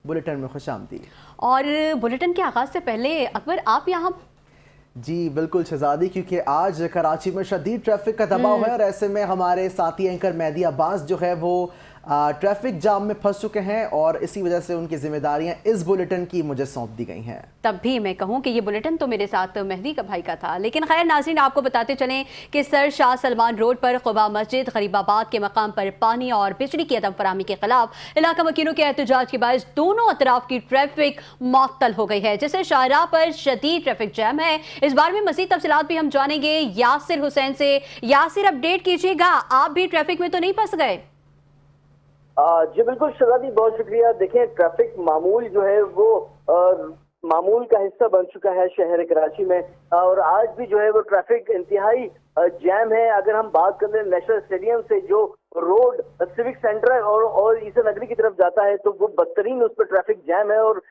Bulletin में खुशामदीद। और bulletin के आगाज़ से पहले अकबर आप यहाँ जी बिल्कुल शहजादी, क्योंकि आज कराची में शदीद ट्रैफिक का दबाव है और ऐसे में हमारे साथी एंकर मेहदी अब्बास जो है वो ट्रैफिक जाम में फंस चुके हैं और इसी वजह से उनकी जिम्मेदारियां इस बुलेटिन की मुझे सौंप दी गई हैं। तब भी मैं कहूं कि ये बुलेटिन तो मेरे साथ मेहदी का भाई का था, लेकिन खैर नाज़रीन आपको बताते चलें कि सर शाह सलमान रोड पर क़ुबा मस्जिद गरीबाबाद के मकाम पर पानी और बिजली की अदम फराहमी के खिलाफ इलाका मकीनों के एहतजाज के बायस दोनों अतराफ की ट्रैफिक मअतल हो गई है, जिससे शाहराह पर शदीद ट्रैफिक जैम है। इस बारे में मज़ीद तफसीलात भी हम जानेंगे यासिर हुसैन से। यासिर, अपडेट कीजिएगा, आप भी ट्रैफिक में तो नहीं फंस गए? जी बिल्कुल शहजादी, बहुत शुक्रिया। देखें, ट्रैफिक मामूल जो है वो मामूल का हिस्सा बन चुका है शहर कराची में, और आज भी जो है वो ट्रैफिक इंतहाई जैम है। अगर हम बात कर लें नेशनल स्टेडियम से जो रोड सिविक सेंटर और ईसा नगरी की तरफ जाता है, तो वो बदतरीन उस पर ट्रैफिक जैम है और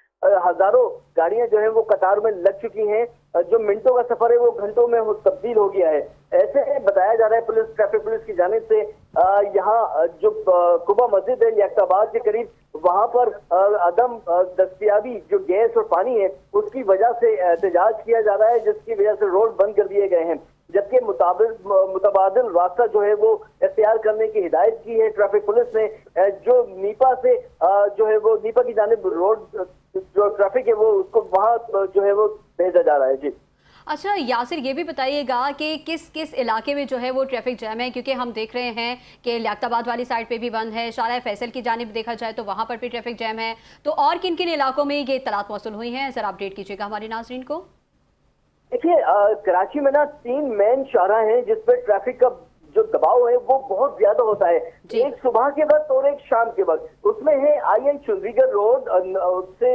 हजारों गाड़ियां जो है वो कतार में लग चुकी हैं। जो मिनटों का सफर है वो घंटों में तब्दील हो गया है। ऐसे बताया जा रहा है ट्रैफिक पुलिस की जानिब से यहाँ जो क़ुबा मस्जिद है लियाकताबाद के करीब, वहां पर अदम दस्तयाबी जो गैस और पानी है उसकी वजह से एहतजाज किया जा रहा है, जिसकी वजह से रोड बंद कर दिए गए हैं, जबकि मुतबादिल रास्ता जो है वो इख्तियार करने की हिदायत की है ट्रैफिक पुलिस ने। जो नीपा से जो है वो नीपा की जानिब रोड जो ट्रैफिक है वो उसको वहाँ जो है वो भेजा जा रहा है। जी अच्छा यासिर, ये भी बताइएगा कि किस किस इलाके में जो है वो ट्रैफिक जैम है, क्योंकि हम देख रहे हैं कि लियाकताबाद वाली साइड पे भी बंद है, शाहराह फैसल की जानिब देखा जाए तो वहाँ पर भी ट्रैफिक जैम है, तो और किन किन इलाकों में ये इत्तलात मौसूल हुई हैं, सर अपडेट कीजिएगा हमारे नाज़रीन को। देखिए, कराची में ना 3 मेन शाहराह हैं जिस पर ट्रैफिक का जो दबाव है वो बहुत ज्यादा होता है। एक सुबह के वक्त और एक शाम के वक्त। उसमें है IN चुंडीगढ़ रोड से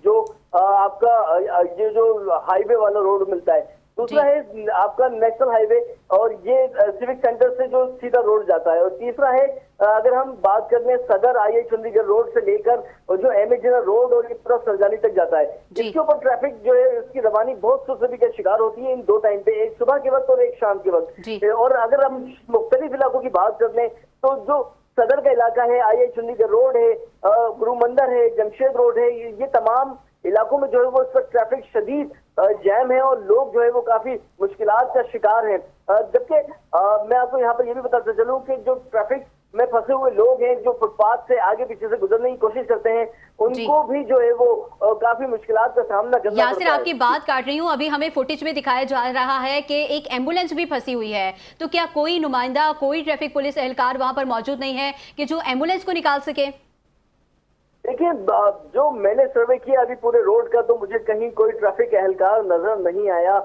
जो आपका ये जो हाईवे वाला रोड मिलता है, दूसरा है आपका नेशनल हाईवे और ये सिविक सेंटर से जो सीधा रोड जाता है, और तीसरा है अगर हम बात कर लें सदर IN चुंडीगढ़ रोड से लेकर और जो MA रोड और ये पूरा सरजानी तक जाता है, इसके ऊपर ट्रैफिक जो है इसकी रवानी बहुत सुसबी का शिकार होती है इन 2 टाइम पे, एक सुबह के वक्त और एक शाम के वक्त। और अगर हम मुख्तलिफ इलाकों की बात कर लें तो जो सदर का इलाका है, IN चुंडीगढ़ रोड है, गुरु मंदिर है, जमशेद रोड है, ये तमाम इलाकों में जो है वो इस पर ट्रैफिक शदीद जैम है और लोग जो है वो काफी मुश्किलात का शिकार हैं। जबकि मैं आपको यहाँ पर ये भी बताते चलूँ कि जो ट्रैफिक में फंसे हुए लोग हैं जो फुटपाथ से आगे पीछे से गुजरने की कोशिश करते हैं, उनको भी जो है वो काफी मुश्किलात का सामना करना पड़ता है। यासिर, आपकी बात काट रही हूँ, अभी हमें फुटेज में दिखाया जा रहा है कि एक एम्बुलेंस भी फंसी हुई है, तो क्या कोई नुमाइंदा, कोई ट्रैफिक पुलिस एहलकार वहां पर मौजूद नहीं है कि जो एम्बुलेंस को निकाल सके? देखिए, जो मैंने सर्वे किया अभी पूरे रोड का, तो मुझे कहीं कोई ट्रैफिक एहलकार नजर नहीं आया।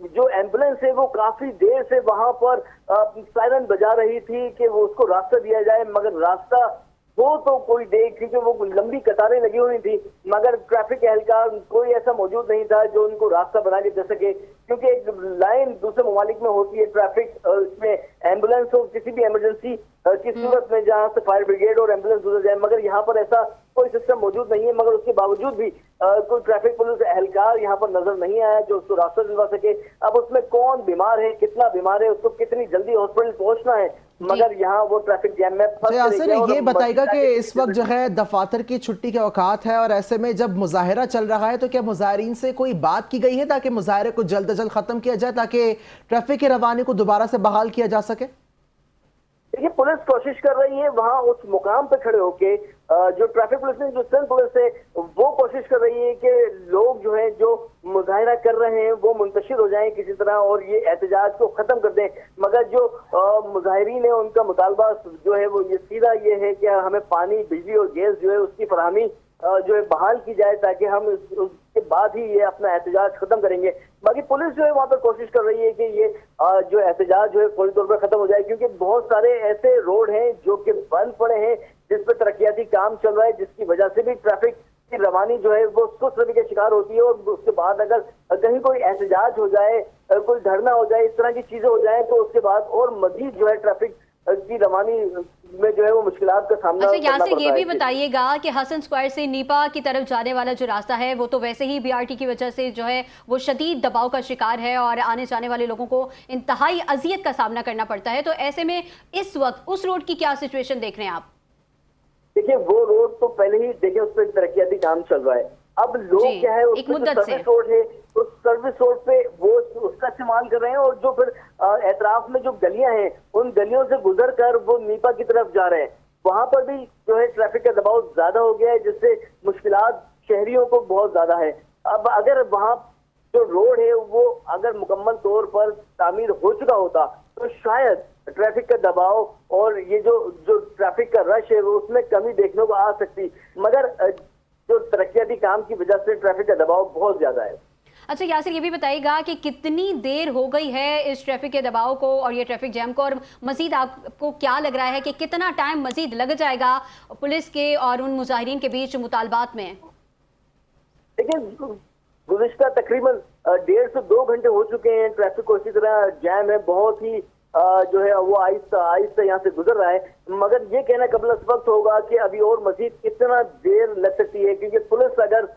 जो एम्बुलेंस है वो काफी देर से वहां पर सायरन बजा रही थी कि वो उसको रास्ता दिया जाए, मगर रास्ता वो तो कोई देख, क्योंकि वो लंबी कतारें लगी हुई थी, मगर ट्रैफक एहलकार कोई ऐसा मौजूद नहीं था जो उनको रास्ता बना के दे सके, क्योंकि एक लाइन दूसरे ममालिक में होती है ट्रैफिक, इसमें एम्बुलेंस हो किसी भी इमरजेंसी की सूरत में जहाँ से फायर ब्रिगेड और एम्बुलेंस गुजर जाए, मगर यहाँ पर ऐसा कोई सिस्टम मौजूद नहीं है। मगर उसके बावजूद भी कोई ट्रैफिक पुलिस एहलकार यहाँ पर नजर नहीं आया जो उसको रास्ता दिलवा सके। अब उसमें कौन बीमार है, कितना बीमार है, उसको कितनी जल्दी हॉस्पिटल पहुंचना है, मगर यहाँ वो ट्रैफिक जैम में ये बताएगा कि इस वक्त जो है दफातर की छुट्टी के औकात है और ऐसे में जब मुजाहिरा चल रहा है तो क्या मुजाहिरीन से कोई बात की गई है ताकि मुजाहिरे को जल्द अज जल्द खत्म किया जाए ताकि ट्रैफिक की रवानी को दोबारा से बहाल किया जा सके? देखिए, पुलिस कोशिश कर रही है वहां उस मुकाम पे खड़े होके, जो ट्रैफिक पुलिस है, जो सिंध पुलिस है, वो कोशिश कर रही है कि लोग जो है जो मुजाहिरा कर रहे हैं वो मुंतशिर हो जाएं किसी तरह और ये एहतजाज को खत्म कर दें। मगर जो मुजाहिरीन है उनका मुतालबा जो है वो ये सीधा ये है कि हमें पानी, बिजली और गैस जो है उसकी फराहमी जो है बहाल की जाए ताकि हम उसके बाद ही ये अपना एहतजाज खत्म करेंगे। बाकी पुलिस जो है वहाँ पर कोशिश कर रही है कि ये जो एहतजाज जो है फौरी तौर पर खत्म हो जाए, क्योंकि बहुत सारे ऐसे रोड हैं जो कि बंद पड़े हैं जिस पर तरक्याती काम चल रहा है, जिसकी वजह से भी ट्रैफिक की रवानी जो है वो सुस्त रवि का शिकार होती है। और उसके बाद अगर कहीं कोई एहतजाज हो जाए, कोई धरना हो जाए, इस तरह की चीजें हो जाए तो उसके बाद और मजीद जो है ट्रैफिक की रवानी में जो है वो मुश्किलात का सामना करना पड़ता है। यहाँ से ये भी बताइएगा कि हसन स्क्वायर से नीपा की तरफ जाने वाला जो रास्ता है वो तो वैसे ही BRT की वजह से जो है वो शदीद दबाव का शिकार है और आने जाने वाले लोगों को इंतहाई अजियत का सामना करना पड़ता है, तो ऐसे में इस वक्त उस रोड की क्या सिचुएशन देख रहे हैं आप? देखिए, वो रोड तो पहले ही देखिए उस पर तरक्याती काम चल रहा है। अब लोग क्या है, उसमें जो सर्विस रोड है उस सर्विस रोड पे वो उसका इस्तेमाल कर रहे हैं, और जो फिर एतराफ में जो गलियां हैं उन गलियों से गुजर कर वो नीपा की तरफ जा रहे हैं। वहां पर भी जो है ट्रैफिक का दबाव ज्यादा हो गया है, जिससे मुश्किलात शहरियों को बहुत ज्यादा है। अब अगर वहां जो रोड है वो अगर मुकम्मल तौर पर तामीर हो चुका होता तो शायद ट्रैफिक का दबाव और ये जो ट्रैफिक का रश है वो उसमें कमी देखने को आ सकती, मगर जो तरक्याती काम की वजह से ट्रैफिक का दबाव बहुत ज्यादा है। अच्छा यासिर, ये भी बताइएगा कि कितनी देर हो गई है इस ट्रैफिक के दबाव को और ये ट्रैफिक जैम को, और मजीद आपको क्या लग रहा है कि कितना टाइम मजीद लग जाएगा पुलिस के और उन मुजाहिरीन के बीच मुतालबात में? देखिए, गुज़िश्ता तकरीबन 1.5 से 2 घंटे हो चुके हैं, ट्रैफिक को इसी तरह जैम है, बहुत ही जो है वो आहिस्ता यहाँ से गुजर रहा है। मगर ये कहना कबल इस वक्त होगा कि अभी और मजीद कितना देर लग सकती है, क्योंकि पुलिस अगर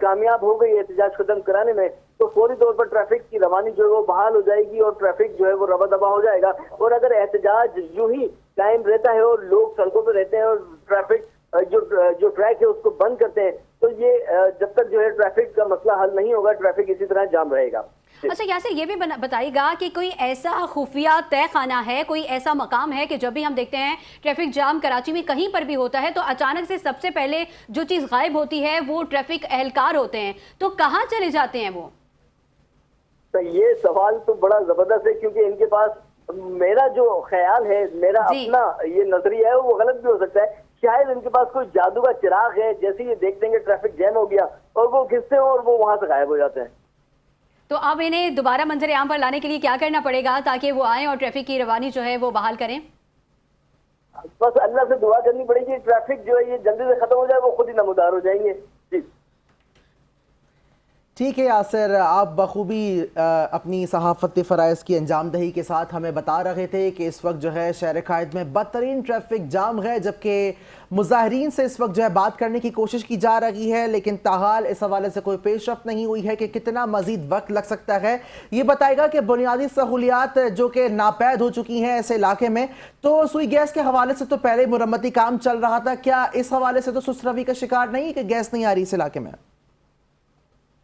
कामयाब हो गई एहतजाज खत्म कराने में तो फौरी तौर पर ट्रैफिक की रवानी जो है वो बहाल हो जाएगी और ट्रैफिक जो है वो रवा दबा हो जाएगा। और अगर एहतजाज यूं ही कायम रहता है और लोग सड़कों पर रहते हैं और ट्रैफिक जो ट्रैक है उसको बंद करते हैं, तो ये जब तक जो है ट्रैफिक का मसला हल नहीं होगा, ट्रैफिक इसी तरह जाम रहेगा। अच्छा यासिर, ये भी बताइएगा कि कोई ऐसा खुफिया तय खाना है, कोई ऐसा मकाम है कि जब भी हम देखते हैं ट्रैफिक जाम कराची में कहीं पर भी होता है तो अचानक से सबसे पहले जो चीज़ गायब होती है वो ट्रैफिक एहलकार होते हैं, तो कहाँ चले जाते हैं वो? तो ये सवाल तो बड़ा जबरदस्त है, क्योंकि इनके पास, मेरा जो ख्याल है, मेरा अपना ये नजरिया है, वो गलत भी हो सकता है। शायद इनके पास कोई जादू का चिराग है, जैसे ये देखते हैं कि ट्रैफिक जैम हो गया और वो घिसते हैं और वो वहां से गायब हो जाते हैं। तो अब इन्हें दोबारा मंजर आम पर लाने के लिए क्या करना पड़ेगा ताकि वो आए और ट्रैफिक की रवानी जो है वो बहाल करें? बस अल्लाह से दुआ करनी पड़ेगी, ट्रैफिक जो है ये जल्दी से खत्म हो जाए, वो खुद ही नमदार हो जाएंगे। जी ठीक है यासिर, आप बखूबी अपनी सहाफ़ती फ़राइज़ की अंजाम दही के साथ हमें बता रहे थे कि इस वक्त जो है शहर कायद में बदतरीन ट्रैफिक जाम है, जबकि मुजाहिरीन से इस वक्त जो है बात करने की कोशिश की जा रही है, लेकिन ताहाल इस हवाले से कोई पेशरफ्त नहीं हुई है कि कितना मज़ीद वक्त लग सकता है। ये बताएगा कि बुनियादी सहूलियात जो कि नापैद हो चुकी हैं ऐसे इलाके में, तो सुई गैस के हवाले से तो पहले मुरम्मती काम चल रहा था, क्या इस हवाले से तो सुस्त रवि का शिकार नहीं कि गैस नहीं आ रही इस इलाके में?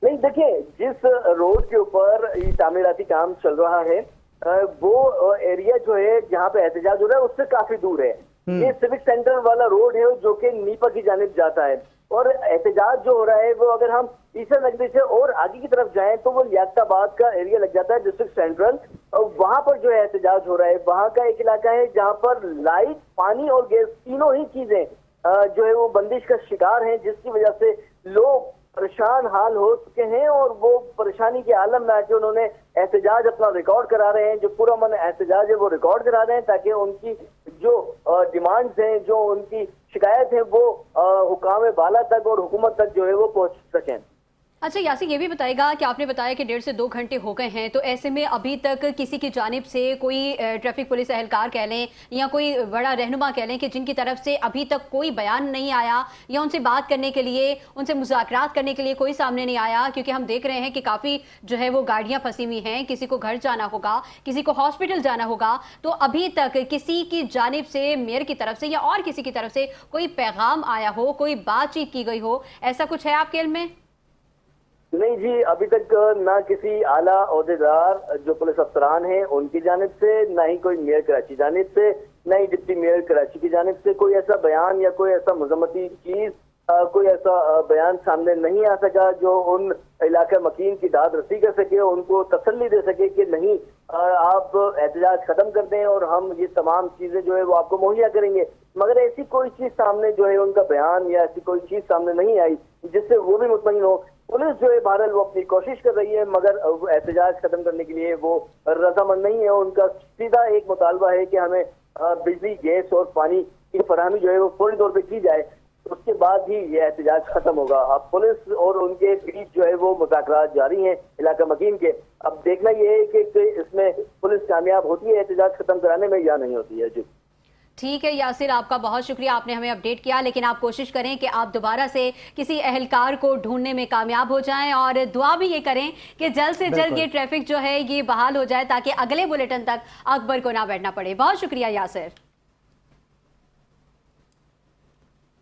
नहीं, देखिए, जिस रोड के ऊपर ये तामीराती काम चल रहा है वो एरिया जो है जहाँ पे एहतजाज हो रहा है उससे काफी दूर है। ये सिविक सेंटर वाला रोड है जो कि नीपा की जानिब जाता है, और एहतजाज जो हो रहा है वो अगर हम ईसा नगरी से और आगे की तरफ जाएं तो वो लियाकताबाद का एरिया लग जाता है, डिस्ट्रिक्ट सेंट्रल। और वहां पर जो है एहतजाज हो रहा है, वहां का एक इलाका है जहाँ पर लाइट, पानी और गैस तीनों ही चीजें जो है वो बंदिश का शिकार हैं, जिसकी वजह से लोग परेशान हाल हो चुके हैं और वो परेशानी के आलम में आके उन्होंने एहतजाज अपना रिकॉर्ड करा रहे हैं। जो पूरा मन एहतजाज है वो रिकॉर्ड करा रहे हैं ताकि उनकी जो डिमांड्स हैं, जो उनकी शिकायत है वो हुकाम बाला तक और हुकूमत तक जो है वो पहुंच सकें। अच्छा यासिर, ये भी बताएगा कि आपने बताया कि 1.5 से 2 घंटे हो गए हैं, तो ऐसे में अभी तक किसी की जानिब से कोई ट्रैफिक पुलिस एहलकार कह लें या कोई बड़ा रहनुमा कह लें कि जिनकी तरफ से अभी तक कोई बयान नहीं आया या उनसे बात करने के लिए, उनसे मुज़ाकरात करने के लिए कोई सामने नहीं आया? क्योंकि हम देख रहे हैं कि काफ़ी जो है वो गाड़ियाँ फंसी हुई हैं, किसी को घर जाना होगा, किसी को हॉस्पिटल जाना होगा, तो अभी तक किसी की जानिब से, मेयर की तरफ से या और किसी की तरफ से कोई पैगाम आया हो, कोई बातचीत की गई हो, ऐसा कुछ है आपके इल्म में? नहीं जी, अभी तक ना किसी आला ओहदेदार जो पुलिस अफसरान हैं उनकी जानिब से, ना ही कोई मेयर कराची जानिब से, ना ही डिप्टी मेयर कराची की जानिब से कोई ऐसा बयान या कोई ऐसा मुज़म्मती चीज, कोई ऐसा बयान सामने नहीं आ सका जो उन इलाका मकीन की दाद रसी कर सके, उनको तसल्ली दे सके कि नहीं आप एहतजाज खत्म कर दें और हम ये तमाम चीजें जो है वो आपको मुहैया करेंगे। मगर ऐसी कोई चीज सामने जो है उनका बयान या ऐसी कोई चीज सामने नहीं आई जिससे वो भी मुतमईन हो। पुलिस जो है बहरहाल वो अपनी कोशिश कर रही है, मगर एहतजाज खत्म करने के लिए वो रजामंद नहीं है। उनका सीधा एक मुतालबा है कि हमें बिजली, गैस और पानी की फराहमी जो है वो फौरी तौर पर की जाए, उसके बाद ही ये एहतजाज खत्म होगा। अब पुलिस और उनके बीच जो है वो मुज़ाकरात जारी हैं इलाका मकीन के। अब देखना ये है कि इसमें पुलिस कामयाब होती है एहतजाज खत्म कराने में या नहीं होती है। जी ठीक है यासिर, आपका बहुत शुक्रिया, आपने हमें अपडेट किया, लेकिन आप कोशिश करें कि आप दोबारा से किसी एहलकार को ढूंढने में कामयाब हो जाएं और दुआ भी ये करें कि जल्द से जल्द ये ट्रैफिक जो है ये बहाल हो जाए ताकि अगले बुलेटिन तक अकबर को ना बैठना पड़े। बहुत शुक्रिया यासिर।